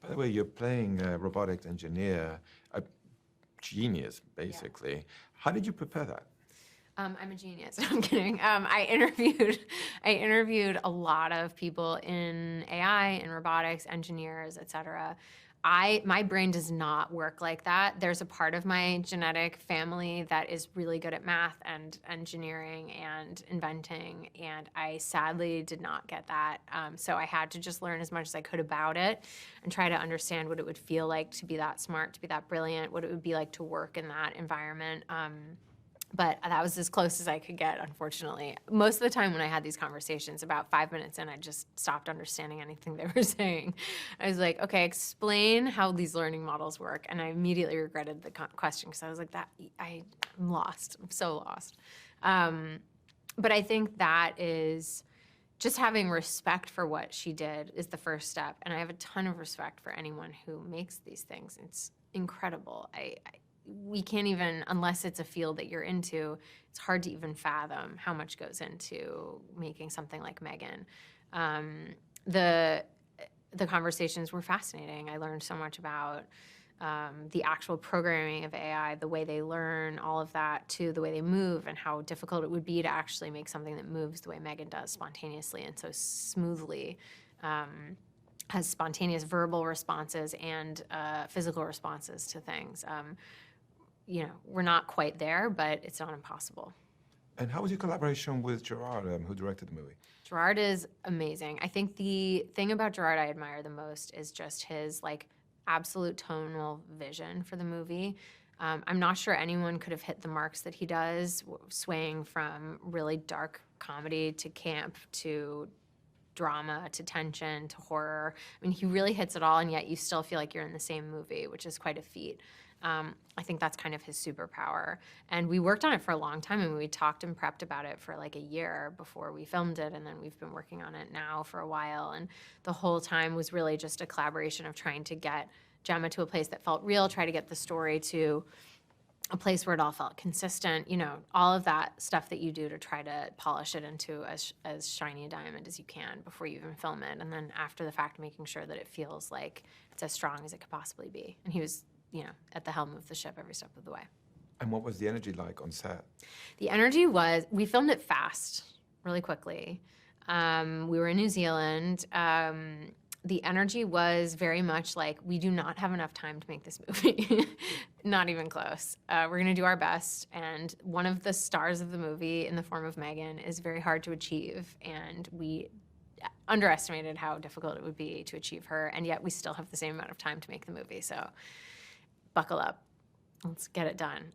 By the way, you're playing a robotics engineer, a genius, basically. Yeah. How did you prepare that? I'm a genius. No, I'm kidding. I interviewed a lot of people in AI and robotics, engineers, et cetera. My brain does not work like that. There's a part of my genetic family that is really good at math and engineering and inventing, and I sadly did not get that. So I had to just learn as much as I could about it and try to understand what it would feel like to be that smart, to be that brilliant, what it would be like to work in that environment. But that was as close as I could get, unfortunately. Most of the time when I had these conversations, about 5 minutes in, I just stopped understanding anything they were saying. I was like, okay, explain how these learning models work. And I immediately regretted the question because I was like, I'm lost. I'm so lost. But I think that is just having respect for what she did is the first step. And I have a ton of respect for anyone who makes these things. It's incredible. We can't even, unless it's a field that you're into, it's hard to even fathom how much goes into making something like M3GAN. The conversations were fascinating. I learned so much about the actual programming of AI, the way they learn, all of that, to the way they move and how difficult it would be to actually make something that moves the way M3GAN does, spontaneously and so smoothly. Has spontaneous verbal responses and physical responses to things. You know, we're not quite there, but it's not impossible. And how was your collaboration with Gerard, who directed the movie? Gerard is amazing. I think the thing about Gerard I admire the most is just his absolute tonal vision for the movie. I'm not sure anyone could have hit the marks that he does, swaying from really dark comedy to camp to drama to tension to horror. I mean, he really hits it all, and yet you still feel like you're in the same movie, which is quite a feat. I think that's kind of his superpower. And we worked on it for a long time, and we talked and prepped about it for like a year before we filmed it, and then we've been working on it now for a while. And the whole time was really just a collaboration of trying to get Gemma to a place that felt real, try to get the story to a place where it all felt consistent, you know, all of that stuff that you do to try to polish it into as shiny a diamond as you can before you even film it. And then after the fact, making sure that it feels like it's as strong as it could possibly be. And he was, you know, at the helm of the ship every step of the way. And what was the energy like on set? The energy was, we filmed it fast, really quickly. We were in New Zealand. The energy was very much like, we do not have enough time to make this movie. Not even close. We're gonna do our best. And one of the stars of the movie in the form of M3GAN is very hard to achieve. And we underestimated how difficult it would be to achieve her. And yet we still have the same amount of time to make the movie. So buckle up, let's get it done.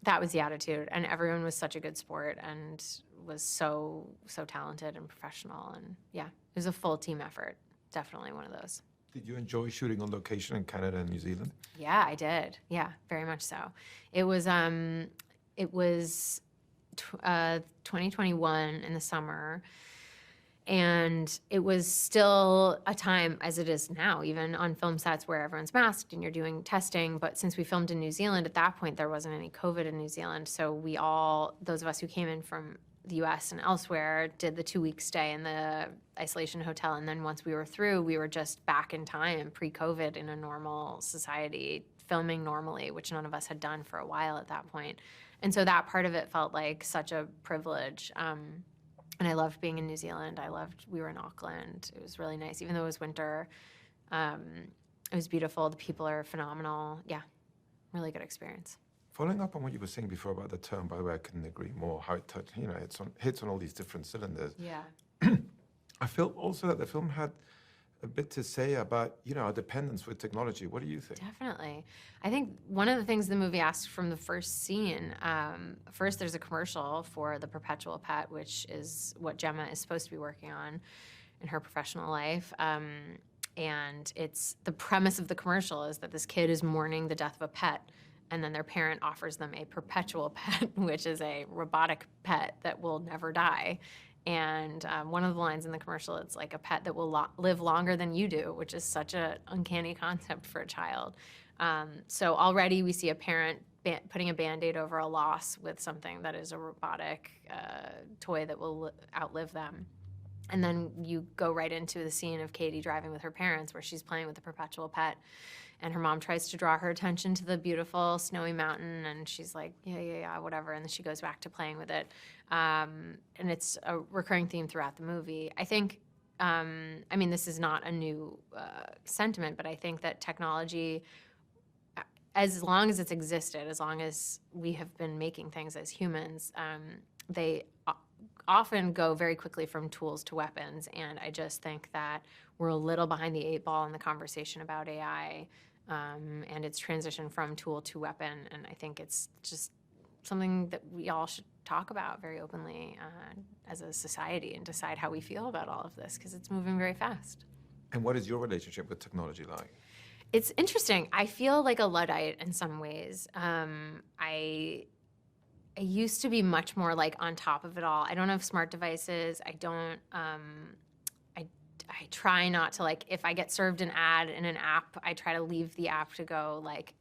That was the attitude. And everyone was such a good sport and was so talented and professional. And yeah, it was a full team effort. Definitely one of those. Did you enjoy shooting on location in Canada and New Zealand? Yeah, I did. Yeah, very much so. It was 2021 in the summer, and it was still a time, as it is now, even on film sets where everyone's masked and you're doing testing. But since we filmed in New Zealand, at that point there wasn't any COVID in New Zealand, so we all, those of us who came in from the US and elsewhere, did the 2-week stay in the isolation hotel. And then once we were through, we were just back in time, pre-COVID, in a normal society, filming normally, which none of us had done for a while at that point. And so that part of it felt like such a privilege. And I loved being in New Zealand. We were in Auckland. It was really nice, even though it was winter. It was beautiful. The people are phenomenal. Yeah, really good experience. Following up on what you were saying before about the term, by the way, I couldn't agree more, how it hits on all these different cylinders. Yeah. I felt also that the film had a bit to say about, our dependence with technology. What do you think? Definitely. I think one of the things the movie asks from the first scene, first there's a commercial for the perpetual pet, which is what Gemma is supposed to be working on in her professional life. And it's the premise of the commercial is that this kid is mourning the death of a pet, and then their parent offers them a perpetual pet, which is a robotic pet that will never die. And one of the lines in the commercial, it's like a pet that will live longer than you do, which is such an uncanny concept for a child. So already we see a parent putting a Band-Aid over a loss with something that is a robotic toy that will outlive them. And then you go right into the scene of Katie driving with her parents where she's playing with the perpetual pet. And her mom tries to draw her attention to the beautiful snowy mountain. And she's like, yeah, whatever. And then she goes back to playing with it. And it's a recurring theme throughout the movie. I think, I mean, this is not a new sentiment, but I think that technology, as long as it's existed, as long as we have been making things as humans, they often go very quickly from tools to weapons. And I just think that we're a little behind the 8 ball in the conversation about AI and its transition from tool to weapon. And I think it's just something that we all should talk about very openly as a society and decide how we feel about all of this, because it's moving very fast. And what is your relationship with technology like? It's interesting. I feel like a Luddite in some ways. I used to be much more like on top of it all. I don't have smart devices. I don't, I try not to, like, if I get served an ad in an app, I try to leave the app to go like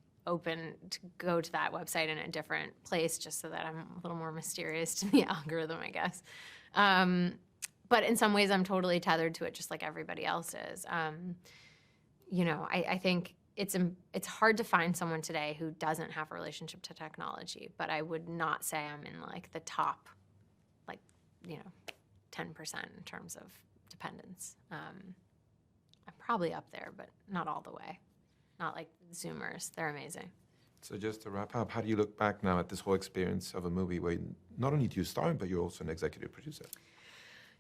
go to that website in a different place, just so that I'm a little more mysterious to the algorithm, I guess. But in some ways I'm totally tethered to it, just like everybody else is. You know, I think it's hard to find someone today who doesn't have a relationship to technology, but I would not say I'm in like the top, like, 10% in terms of dependence. I'm probably up there, but not all the way. Not like Zoomers. They're amazing. So just to wrap up, how do you look back now at this whole experience of a movie where not only do you star in, but you're also an executive producer?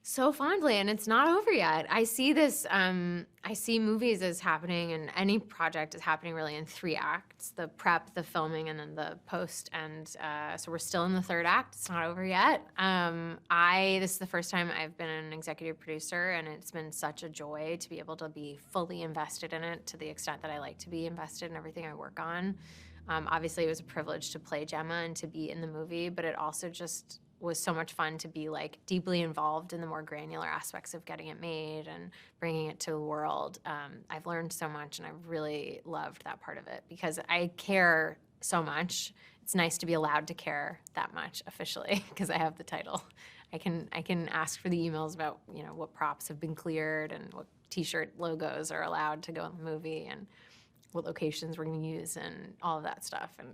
So fondly, and it's not over yet. I see this, I see movies as happening, and any project is happening really in 3 acts: the prep, the filming, and then the post. And so we're still in the 3rd act. It's not over yet. This is the first time I've been an executive producer, and it's been such a joy to be able to be fully invested in it to the extent that I like to be invested in everything I work on. Obviously, it was a privilege to play Gemma and to be in the movie, but it also just was so much fun to be like deeply involved in the more granular aspects of getting it made and bringing it to the world. I've learned so much, and I've really loved that part of it because I care so much. It's nice to be allowed to care that much officially because I have the title. I can ask for the emails about, what props have been cleared and what T-shirt logos are allowed to go in the movie and what locations we're going to use and all of that stuff. And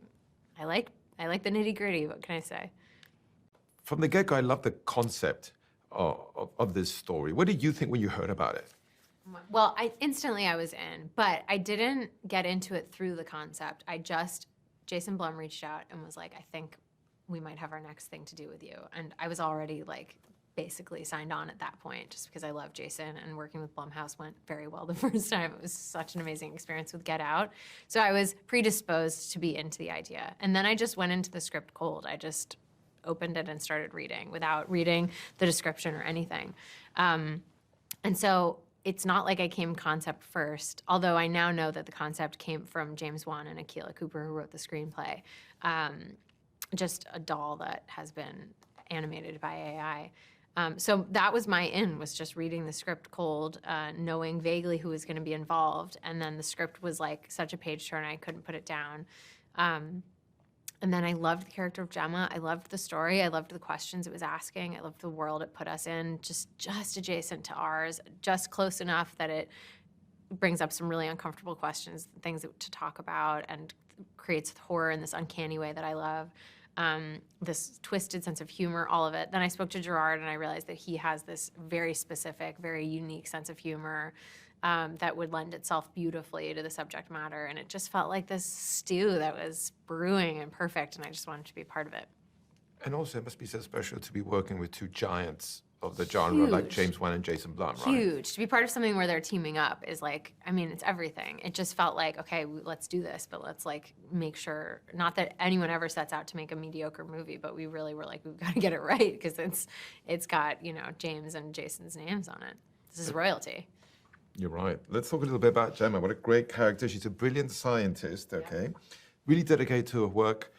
I like the nitty-gritty. What can I say? From the get-go, I love the concept of this story. What did you think when you heard about it? Well, I was in, but I didn't get into it through the concept. Jason Blum reached out and was like, I think we might have our next thing to do with you. And I was already like basically signed on at that point just because I love Jason, and working with Blumhouse went very well the first time. It was such an amazing experience with Get Out. So I was predisposed to be into the idea. And then I just went into the script cold. I just opened it and started reading without reading the description or anything. And so it's not like I came concept first, although I now know that the concept came from James Wan and Akilah Cooper, who wrote the screenplay. Just a doll that has been animated by AI. So that was my was just reading the script cold, knowing vaguely who was going to be involved. And then the script was like such a page turner, I couldn't put it down. And then I loved the character of Gemma. I loved the story. I loved the questions it was asking. I loved the world it put us in, just adjacent to ours, just close enough that it brings up some really uncomfortable questions, things to talk about, and creates horror in this uncanny way that I love. This twisted sense of humor, all of it. Then I spoke to Gerard, and I realized that he has this very specific, very unique sense of humor that would lend itself beautifully to the subject matter. And it just felt like this stew that was brewing and perfect, and I just wanted to be a part of it. And also, it must be so special to be working with 2 giants of the genre, like James Wan and Jason Blum, right? Huge. To be part of something where they're teaming up is like, it's everything. It just felt like, okay, let's do this, but let's like make sure, not that anyone ever sets out to make a mediocre movie, but we really were like, we've got to get it right because it's got, James and Jason's names on it. This is royalty. You're right. Let's talk a little bit about Gemma. What a great character. She's a brilliant scientist, okay? Really dedicated to her work.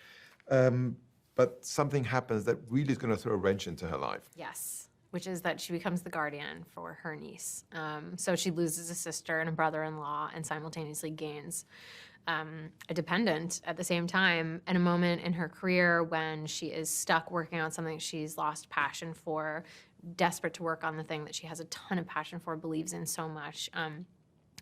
But something happens that really is going to throw a wrench into her life. Yes, which is that she becomes the guardian for her niece. So she loses a sister and a brother-in-law and simultaneously gains a dependent at the same time, in a moment in her career when she is stuck working on something she's lost passion for, desperate to work on the thing that she has a ton of passion for, believes in so much.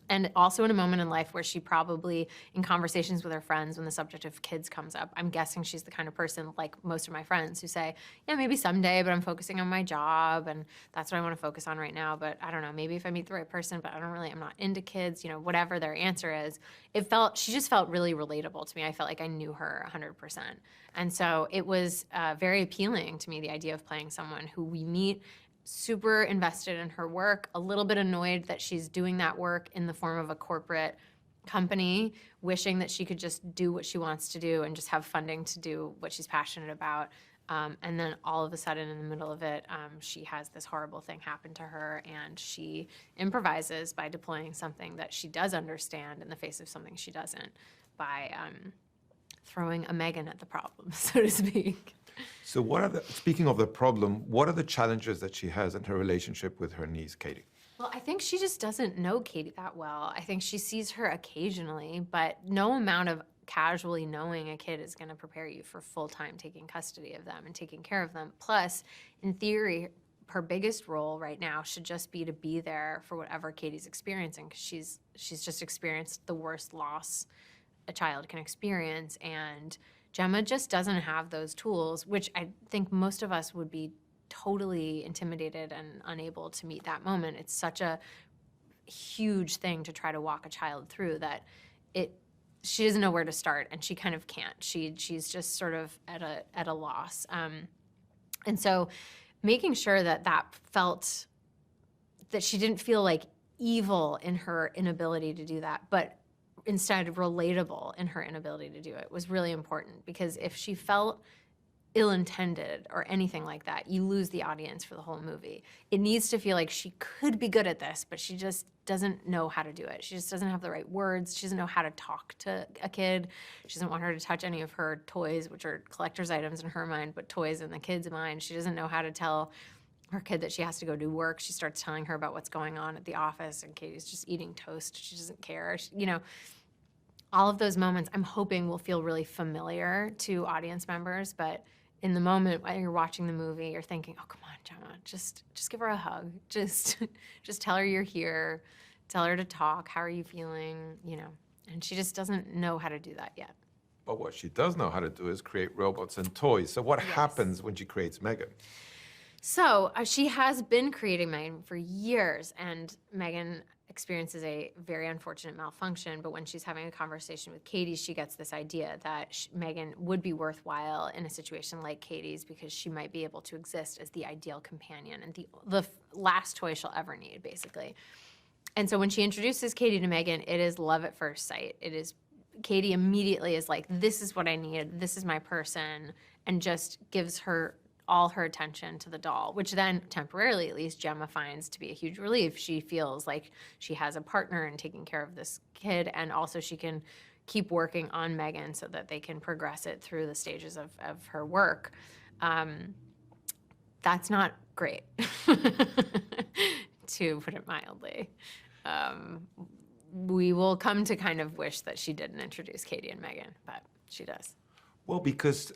And also in a moment in life where she probably, in conversations with her friends, when the subject of kids comes up, I'm guessing she's the kind of person, like most of my friends, who say, yeah, maybe someday, but I'm focusing on my job, and that's what I want to focus on right now. But I don't know, maybe if I meet the right person, but I'm not into kids, whatever their answer is. She just felt really relatable to me. I felt like I knew her 100%. And so it was very appealing to me, the idea of playing someone who we meet super invested in her work, a little bit annoyed that she's doing that work in the form of a corporate company, wishing that she could just do what she wants to do and just have funding to do what she's passionate about. And then all of a sudden in the middle of it, she has this horrible thing happen to her, and she improvises by deploying something that she does understand in the face of something she doesn't, by throwing a M3GAN at the problem, so to speak. So speaking of the problem, what are the challenges that she has in her relationship with her niece, Katie? Well, I think she just doesn't know Katie that well. I think she sees her occasionally, but no amount of casually knowing a kid is going to prepare you for full-time taking custody of them and taking care of them. Plus, in theory, her biggest role right now should just be to be there for whatever Katie's experiencing, because she's just experienced the worst loss a child can experience, and Gemma just doesn't have those tools, which I think most of us would be totally intimidated and unable to meet that moment. It's such a huge thing to try to walk a child through that she doesn't know where to start, and she kind of can't. She's just sort of at a loss. And so making sure that she didn't feel like evil in her inability to do that, but instead relatable in her inability to do it, was really important, because if she felt ill-intended or anything like that, you lose the audience for the whole movie. It needs to feel like she could be good at this, but she just doesn't know how to do it. She just doesn't have the right words. She doesn't know how to talk to a kid. She doesn't want her to touch any of her toys, which are collector's items in her mind, but toys in the kid's mind. She doesn't know how to tell her kid that she has to go do work. She starts telling her about what's going on at the office, and Katie's just eating toast. She doesn't care. All of those moments I'm hoping will feel really familiar to audience members, but in the moment while you're watching the movie, you're thinking, oh, come on, Gemma, just give her a hug. Just tell her you're here. Tell her to talk. How are you feeling? And she just doesn't know how to do that yet. But what she does know how to do is create robots and toys. So what happens when she creates M3GAN? So she has been creating M3GAN for years, and M3GAN experiences a very unfortunate malfunction, but when she's having a conversation with Katie, she gets this idea that M3GAN would be worthwhile in a situation like Katie's, because she might be able to exist as the ideal companion and the last toy she'll ever need, basically. And so when she introduces Katie to M3GAN, it is love at first sight. It is, Katie immediately is like, this is what I need, this is my person, and just gives her all her attention to the doll, which then, temporarily at least, Gemma finds to be a huge relief. She feels like she has a partner in taking care of this kid, and also she can keep working on M3GAN so that they can progress it through the stages of her work. That's not great, to put it mildly. We will come to kind of wish that she didn't introduce Katie and M3GAN, but she does. Well, because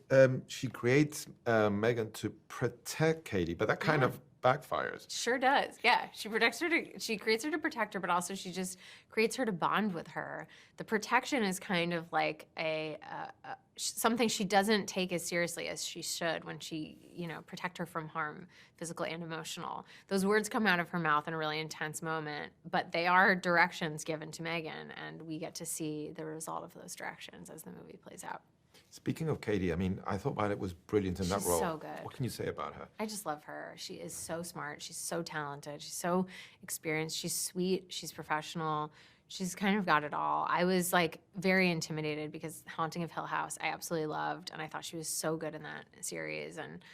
she creates M3GAN to protect Katie, but that kind of backfires. Sure does. Yeah, she creates her to protect her, but also she just creates her to bond with her. The protection is kind of like something she doesn't take as seriously as she should when she, protect her from harm, physical and emotional. Those words come out of her mouth in a really intense moment, but they are directions given to M3GAN, and we get to see the result of those directions as the movie plays out. Speaking of Katie, I thought Violet was brilliant in that role. She's so good. What can you say about her? I just love her. She is so smart. She's so talented. She's so experienced. She's sweet. She's professional. She's kind of got it all. I was very intimidated because Haunting of Hill House I absolutely loved, and I thought she was so good in that series. And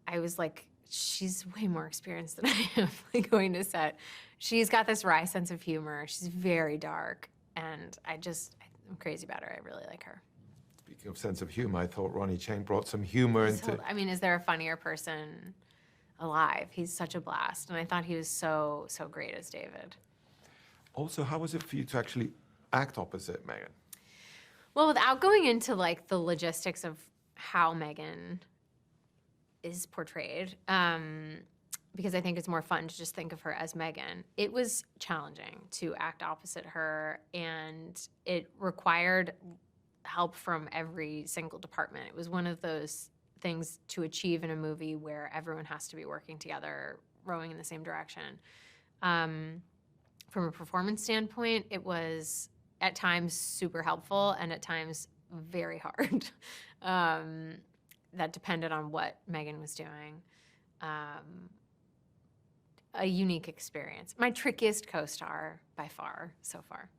I was like, she's way more experienced than I am going to set. She's got this wry sense of humor. She's very dark, and I'm crazy about her. I really like her. Speaking of sense of humor, I thought Ronny Chieng brought some humor into... is there a funnier person alive? He's such a blast, and I thought he was so great as David. Also, how was it for you to actually act opposite M3GAN? Well, without going into the logistics of how M3GAN is portrayed, because I think it's more fun to just think of her as M3GAN. It was challenging to act opposite her, and it required help from every single department. It was one of those things to achieve in a movie where everyone has to be working together, rowing in the same direction. From a performance standpoint, it was at times super helpful and at times very hard. That depended on what M3GAN was doing. A unique experience. My trickiest co-star by far so far.